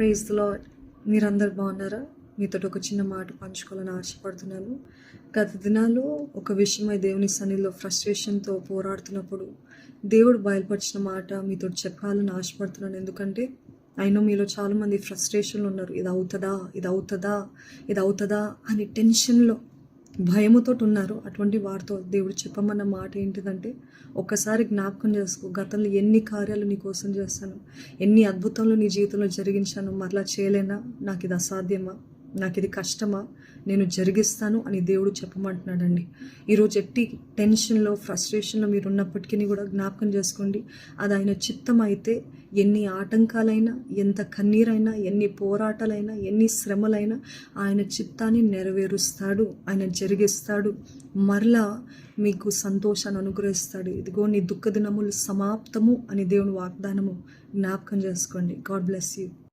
Praise the lord. మీరందరు బాగున్నారా? మీతో ఒక చిన్న మాట పంచుకోవాలని ఆశపడుతున్నాను. గత దినాల్లో ఒక విషయమై దేవుని సన్నిధిలో ఫ్రస్ట్రేషన్తో పోరాడుతున్నప్పుడు దేవుడు బయలుపరిచిన మాట మీతో చెప్పాలని ఆశపడుతున్నాను. ఎందుకంటే అయినా మీలో చాలామంది ఫ్రస్ట్రేషన్లో ఉన్నారు. ఇది అవుతుందా, ఇది అవుతుందా, ఇది అవుతుందా అని టెన్షన్లో భయముతో ఉన్నారు. అటువంటి వారితో దేవుడు చెప్పమన్న మాట ఏంటిదంటే, ఒక్కసారి జ్ఞాపకం చేసుకో, గతంలో ఎన్ని కార్యాలు నీ కోసం చేశాను, ఎన్ని అద్భుతాలు నీ జీవితంలో జరిగించాను, మరలా చేయలేనా, నాకు ఇది అసాధ్యమా, నాకు ఇది కష్టమా, నేను జరిగిస్తాను అని దేవుడు చెప్పమంటున్నాడండి. ఈరోజు ఎట్టి టెన్షన్లో ఫ్రస్ట్రేషన్లో మీరు ఉన్నప్పటికీ కూడా జ్ఞాపకం చేసుకోండి, అది ఆయన చిత్తం అయితే ఎన్ని ఆటంకాలైనా, ఎంత కన్నీరైనా, ఎన్ని పోరాటాలైనా, ఎన్ని శ్రమలైనా ఆయన చిత్తాన్ని నెరవేరుస్తాడు, ఆయన జరిగిస్తాడు, మరలా మీకు సంతోషాన్ని అనుగ్రహిస్తాడు. ఇదిగో నీ దుఃఖ దినములు సమాప్తము అని దేవుని వాగ్దానము జ్ఞాపకం చేసుకోండి. God bless you.